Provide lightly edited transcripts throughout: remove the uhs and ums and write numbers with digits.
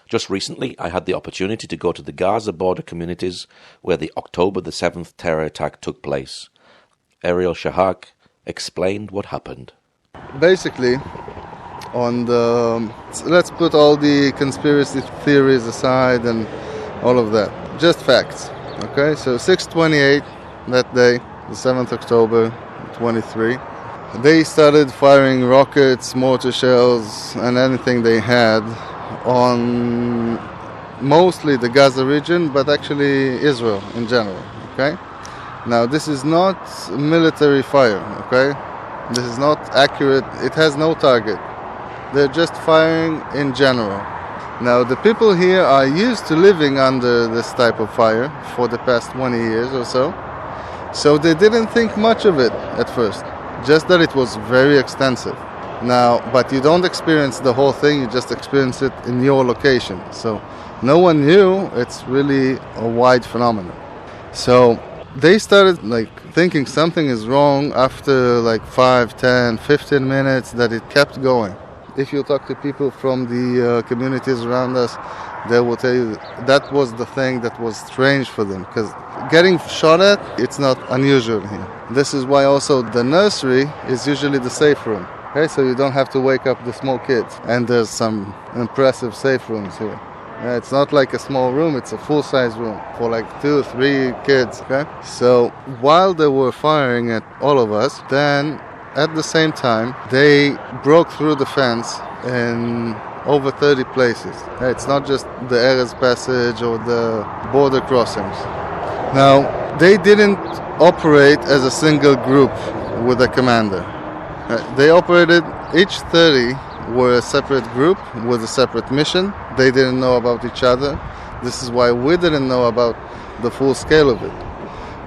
Just recently, I had the opportunity to go to the Gaza border communities where the October the 7th terror attack took place. Ariel Shahak explained what happened. Basically, let's put all the conspiracy theories aside and all of that. Just facts, okay? So 6:28 that day, the 7th October 23, they started firing rockets, mortar shells, and anything they had on mostly the Gaza region, but actually Israel in general, okay? Now, this is not military fire, okay? This is not accurate. It has no target. They're just firing in general. Now, the people here are used to living under this type of fire for the past 20 years or so they didn't think much of it at first, just that it was very extensive. Now, but you don't experience the whole thing, you just experience it in your location. So no one knew it's really a wide phenomenon. So they started thinking something is wrong after 5, 10, 15 minutes that it kept going. If you talk to people from the communities around us, they will tell you that was the thing that was strange for them, because getting shot at, it's not unusual here. This is why also the nursery is usually the safe room. Okay, so you don't have to wake up the small kids. And there's some impressive safe rooms here. It's not like a small room, it's a full-size room for 2 or 3 kids. Okay? So while they were firing at all of us, then at the same time, they broke through the fence in over 30 places. It's not just the Erez Passage or the border crossings. Now, they didn't operate as a single group with a commander. They operated, each 30 were a separate group with a separate mission. They didn't know about each other. This is why we didn't know about the full scale of it.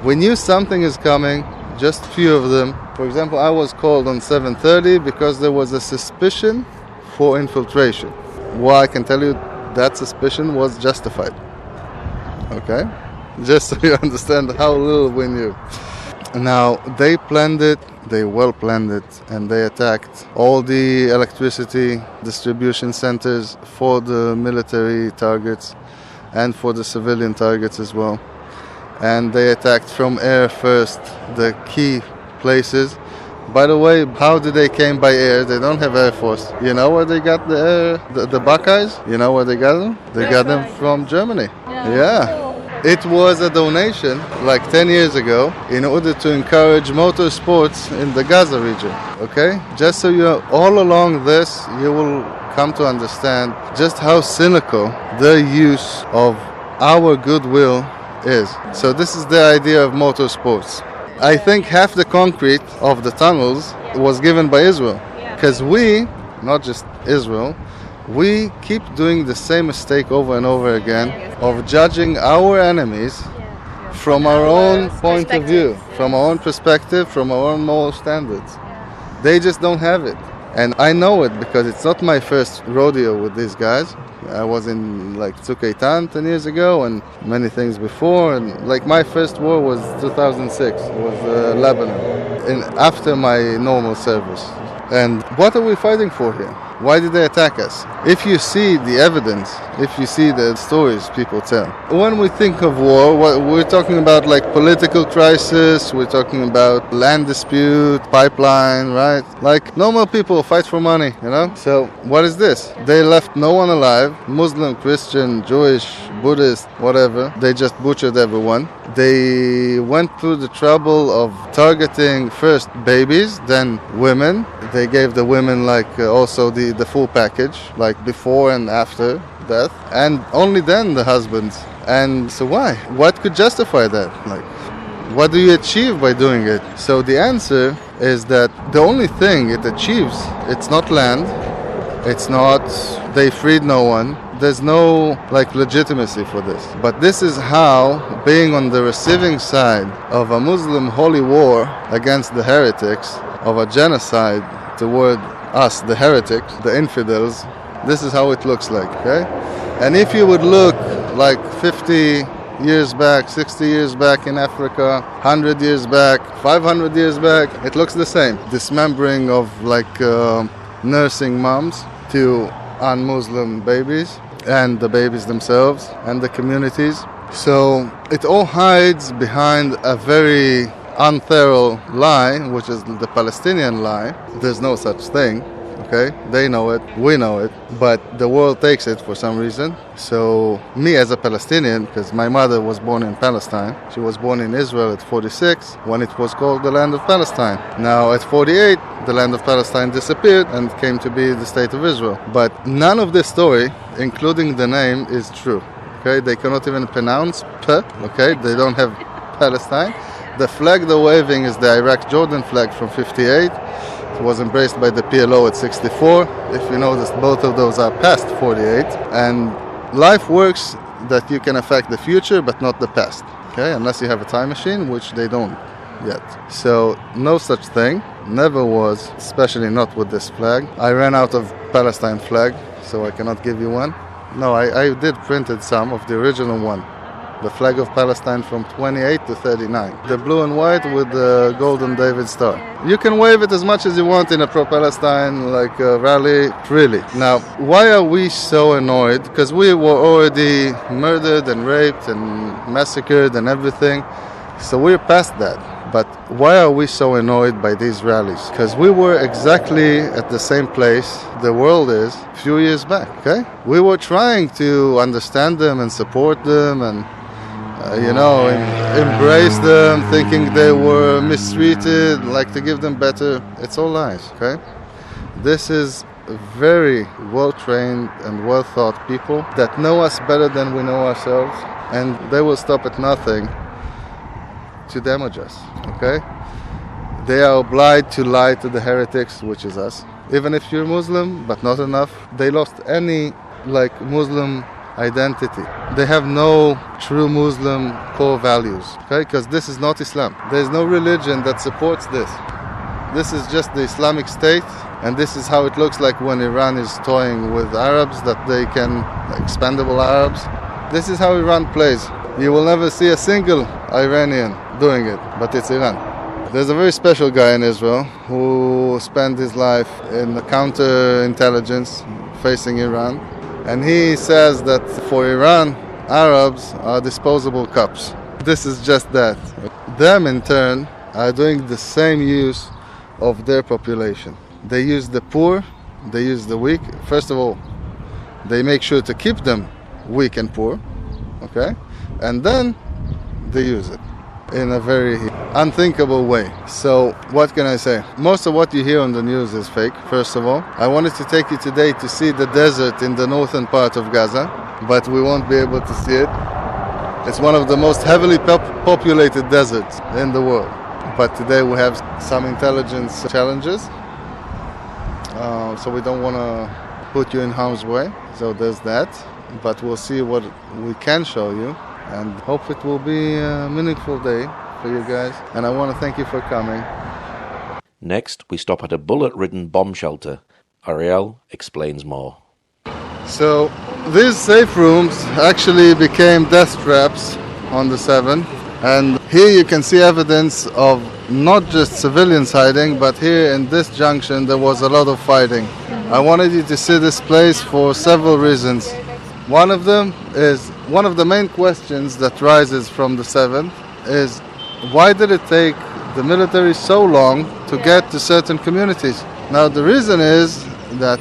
We knew something is coming, just few of them. For example, I was called on 7:30 because there was a suspicion for infiltration. Well, I can tell you that suspicion was justified. Okay? Just so you understand how little we knew. Now, they planned it, they well planned it, and they attacked all the electricity distribution centers for the military targets and for the civilian targets as well. And they attacked from air first the key places. By the way, how did they came by air? They don't have Air Force. You know where they got the Buckeyes? You know where they got them? They got them from Germany. Yeah. It was a donation 10 years ago in order to encourage motorsports in the Gaza region, okay? Just so you all along this, you will come to understand just how cynical the use of our goodwill is. So this is the idea of motorsports. I think half the concrete of the tunnels was given by Israel, because we, not just Israel, we keep doing the same mistake over and over again of judging our enemies from our own point of view, from our own perspective, from our own moral standards. They just don't have it. And I know it because it's not my first rodeo with these guys. I was in Tzuk Eitan 10 years ago and many things before. And my first war was 2006. It was Lebanon, and after my normal service. And what are we fighting for here? Why did they attack us? If you see the evidence, if you see the stories people tell. When we think of war, we're talking about political crisis, we're talking about land dispute, pipeline, right? Normal people fight for money, you know? So what is this? They left no one alive, Muslim, Christian, Jewish, Buddhist, whatever. They just butchered everyone. They went through the trouble of targeting first babies, then women. They gave the women also the full package, before and after death, and only then the husbands. And so why? What could justify that? What do you achieve by doing it? So the answer is that the only thing it achieves, it's not land, it's not they freed no one. There's no legitimacy for this. But this is how being on the receiving side of a Muslim holy war against the heretics, of a genocide toward us, the heretics, the infidels, this is how it looks like, okay? And if you would look 50 years back, 60 years back in Africa, 100 years back, 500 years back, it looks the same. Dismembering of nursing moms to un-Muslim babies. and the babies themselves and the communities. So it all hides behind a very unthorough lie, which is the Palestinian lie. There's no such thing. Okay, they know it, we know it, but the world takes it for some reason. So me as a Palestinian, because my mother was born in Palestine, she was born in Israel at 46 when it was called the land of Palestine. Now at 48, the land of Palestine disappeared and came to be the state of Israel. But none of this story, including the name, is true. Okay, they cannot even pronounce P. Okay, they don't have Palestine. The flag they're waving is the Iraq-Jordan flag from 58. It was embraced by the PLO at 64. If you notice, both of those are past 48. And life works that you can affect the future, but not the past. Okay, unless you have a time machine, which they don't yet. So no such thing, never was, especially not with this flag. I ran out of Palestine flag, so I cannot give you one. No, I did printed some of the original one. The flag of Palestine from 28 to 39. The blue and white with the golden David star. You can wave it as much as you want in a pro-Palestine like rally, really. Now, why are we so annoyed? Because we were already murdered and raped and massacred and everything. So we're past that. But why are we so annoyed by these rallies? Because we were exactly at the same place the world is a few years back, okay? We were trying to understand them and support them and embrace them, thinking they were mistreated, like to give them better. It's all lies, okay? This is very well-trained and well-thought people that know us better than we know ourselves, and they will stop at nothing to damage us, okay? They are obliged to lie to the heretics, which is us. Even if you're Muslim, but not enough, they lost any, Muslim identity. They have no true Muslim core values, okay? Because this is not Islam. There's no religion that supports this. This is just the Islamic State, and this is how it looks like when Iran is toying with Arabs, that they can, expendable Arabs. This is how Iran plays. You will never see a single Iranian doing it, but it's Iran. There's a very special guy in Israel who spent his life in the counterintelligence facing Iran. And he says that for Iran, Arabs are disposable cups. This is just that. Them, in turn, are doing the same use of their population. They use the poor, they use the weak. First of all, they make sure to keep them weak and poor, okay? And then they use it in a very unthinkable way. So what can I say? Most of what you hear on the news is fake, first of all. I wanted to take you today to see the desert in the northern part of Gaza, but we won't be able to see it. It's one of the most heavily populated deserts in the world. But today we have some intelligence challenges, so we don't want to put you in harm's way. So there's that, but we'll see what we can show you. And hope it will be a meaningful day for you guys. And I want to thank you for coming. Next, we stop at a bullet-ridden bomb shelter. Ariel explains more. So these safe rooms actually became death traps on the 7th. And here you can see evidence of not just civilians hiding, but here in this junction there was a lot of fighting. I wanted you to see this place for several reasons. One of them is, one of the main questions that rises from the 7th is, why did it take the military so long to get to certain communities? Now the reason is that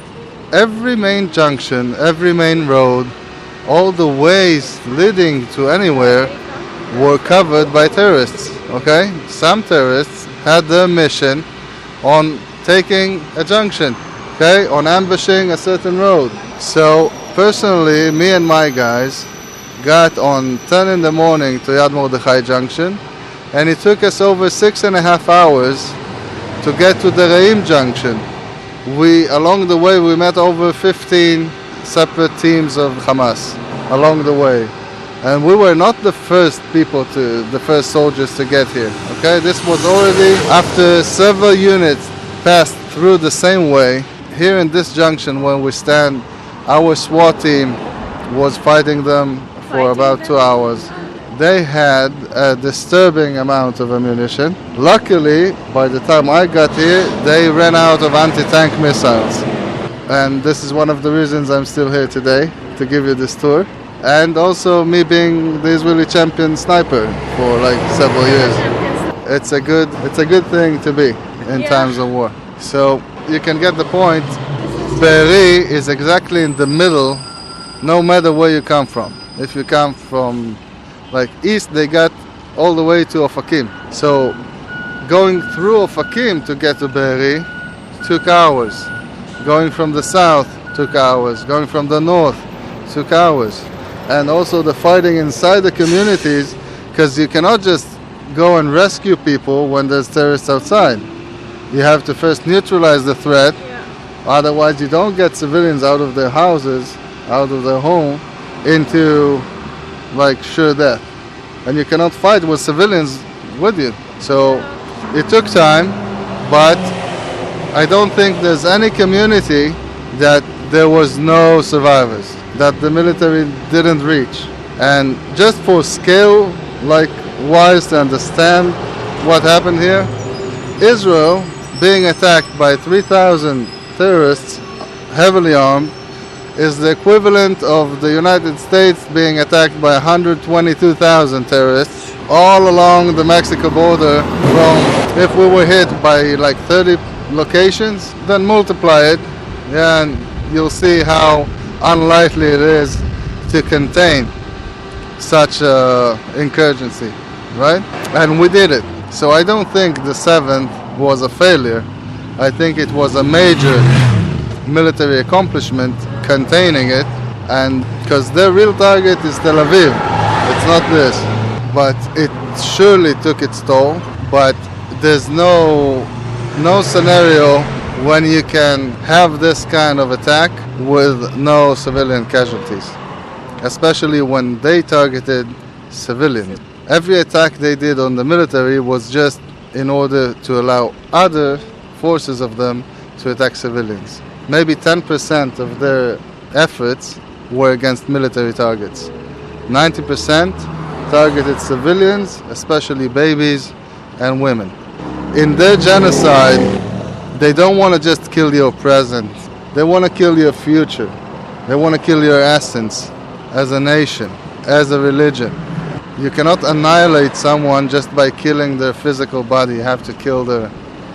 every main junction, every main road, all the ways leading to anywhere were covered by terrorists, okay? Some terrorists had their mission on taking a junction, okay? On ambushing a certain road. So personally, me and my guys got on 10 in the morning to Yad Mordechai Junction, and it took us over 6.5 hours to get to the Reim Junction. Along the way, we met over 15 separate teams of Hamas along the way. And we were not the first soldiers to get here, okay? This was already after several units passed through the same way. Here in this junction where we stand, our SWAT team was fighting them for about 2 hours. They had a disturbing amount of ammunition. Luckily, by the time I got here, they ran out of anti-tank missiles. And this is one of the reasons I'm still here today, to give you this tour. And also me being the Israeli champion sniper for like several years. It's a good thing to be in times of war. So you can get the point. Be'eri is exactly in the middle, no matter where you come from. If you come from like east, they got all the way to Ofakim. So going through Ofakim to get to Be'eri took hours. Going from the south took hours. Going from the north took hours. And also the fighting inside the communities, because you cannot just go and rescue people when there's terrorists outside. You have to first neutralize the threat, otherwise you don't get civilians out of their houses, out of their home, into like sure death. And you cannot fight with civilians with you. So it took time, but I don't think there's any community that there was no survivors, that the military didn't reach. And just for scale, like wise to understand what happened here, Israel being attacked by 3,000 terrorists, heavily armed, is the equivalent of the United States being attacked by 122,000 terrorists all along the Mexico border. From, if we were hit by like 30 locations, then multiply it, and you'll see how unlikely it is to contain such incurgency, right? And we did it. So I don't think the 7th was a failure. I think it was a major military accomplishment containing it, and because their real target is Tel Aviv, it's not this. But it surely took its toll. But there's no scenario when you can have this kind of attack with no civilian casualties, especially when they targeted civilians. Every attack they did on the military was just in order to allow other forces of them to attack civilians. Maybe 10% of their efforts were against military targets. 90% targeted civilians, especially babies and women. In their genocide, they don't want to just kill your present. They want to kill your future. They want to kill your essence as a nation, as a religion. You cannot annihilate someone just by killing their physical body. You have to kill their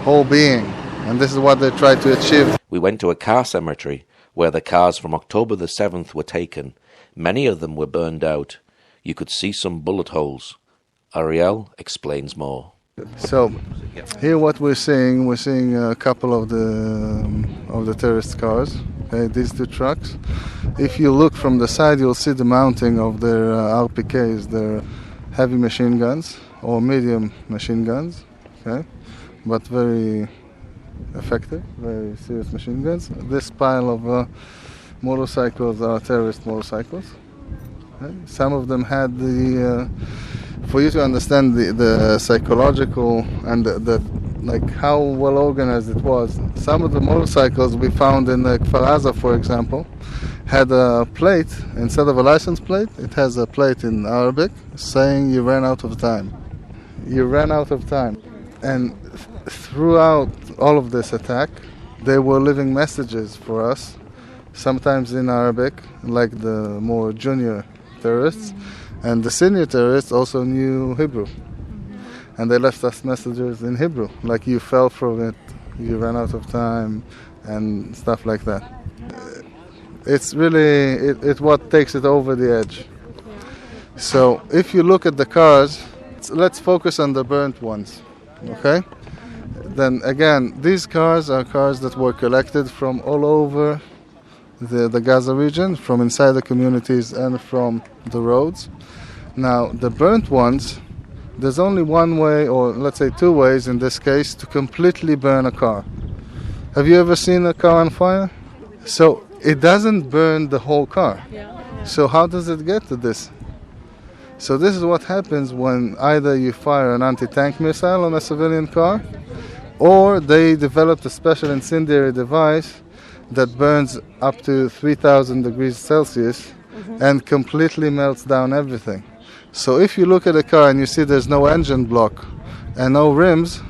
whole being. And this is what they try to achieve. We went to a car cemetery where the cars from October the 7th were taken. Many of them were burned out. You could see some bullet holes. Ariel explains more. So here what we're seeing a couple of the terrorist cars. Okay, these two trucks. If you look from the side, you'll see the mounting of their RPKs, their heavy machine guns or medium machine guns. Okay, but very effective, very serious machine guns. This pile of motorcycles are terrorist motorcycles. Okay? Some of them had the for you to understand the psychological and the like how well organized it was. Some of the motorcycles we found in Kfar Aza, for example, had a plate instead of a license plate. It has a plate in Arabic saying "You ran out of time." You ran out of time, and throughout all of this attack, they were leaving messages for us. Sometimes in Arabic, like the more junior terrorists. And the senior terrorists also knew Hebrew. And they left us messages in Hebrew, like you fell from it, you ran out of time, and stuff like that. It's really, it what takes it over the edge. So if you look at the cars, let's focus on the burnt ones, okay? Then again, these cars are cars that were collected from all over the Gaza region, from inside the communities and from the roads. Now, the burnt ones, there's only one way, or let's say two ways in this case, to completely burn a car. Have you ever seen a car on fire? So it doesn't burn the whole car. So how does it get to this? So this is what happens when either you fire an anti-tank missile on a civilian car, or they developed a special incendiary device that burns up to 3,000 degrees Celsius and completely melts down everything. So if you look at a car and you see there's no engine block and no rims,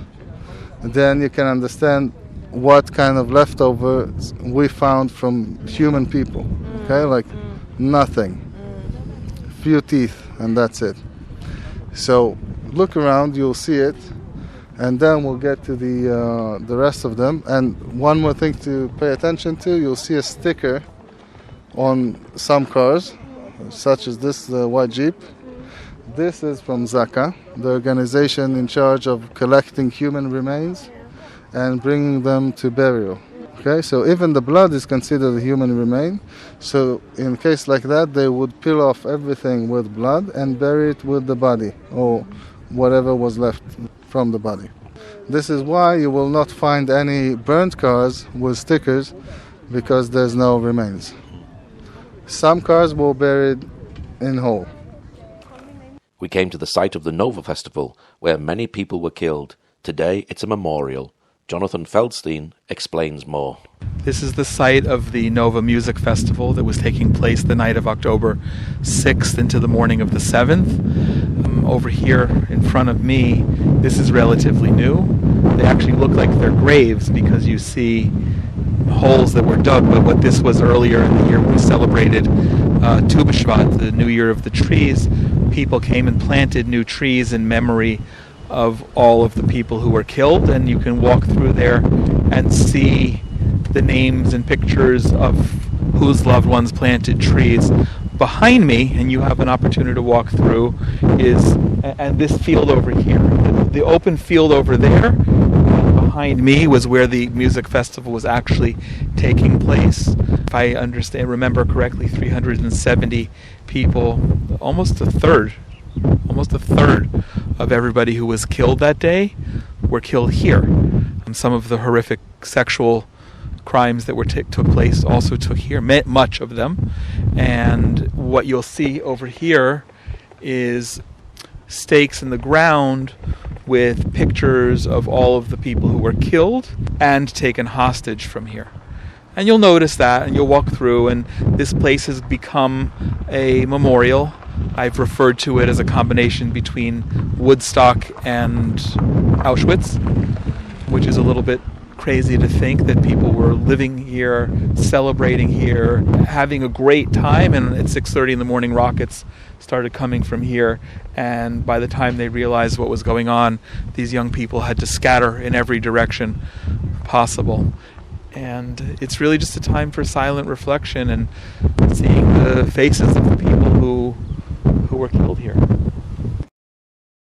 then you can understand what kind of leftovers we found from human people. Okay, like Nothing. Few teeth, and that's it. So look around, you'll see it, and then we'll get to the rest of them. And one more thing to pay attention to, you'll see a sticker on some cars, such as this white Jeep. This is from Zaka, the organization in charge of collecting human remains and bringing them to burial. Okay, so even the blood is considered a human remain. So in a case like that, they would peel off everything with blood and bury it with the body or whatever was left from the body. This is why you will not find any burnt cars with stickers, because there's no remains. Some cars were buried in whole. We came to the site of the Nova Festival, where many people were killed. Today it's a memorial. Jonathan Feldstein explains more. This is the site of the Nova Music Festival that was taking place the night of October 6th into the morning of the 7th. Over here in front of me, this is relatively new. They actually look like they're graves because you see holes that were dug, but what this was earlier in the year we celebrated Tu B'Shvat, the New Year of the Trees. People came and planted new trees in memory of all of the people who were killed, and you can walk through there and see the names and pictures of whose loved ones planted trees. Behind me, and you have an opportunity to walk through, and this field over here. The open field over there, behind me, was where the music festival was actually taking place. If I remember correctly, 370 people, almost a third of everybody who was killed that day were killed here. Some of the horrific sexual crimes that took place also took here, much of them. And what you'll see over here is stakes in the ground with pictures of all of the people who were killed and taken hostage from here. And you'll notice that, and you'll walk through, and this place has become a memorial. I've referred to it as a combination between Woodstock and Auschwitz, which is a little bit crazy to think that people were living here, celebrating here, having a great time, and at 6:30 in the morning rockets started coming from here, and by the time they realized what was going on, these young people had to scatter in every direction possible. And it's really just a time for silent reflection and seeing the faces of the people who were killed here.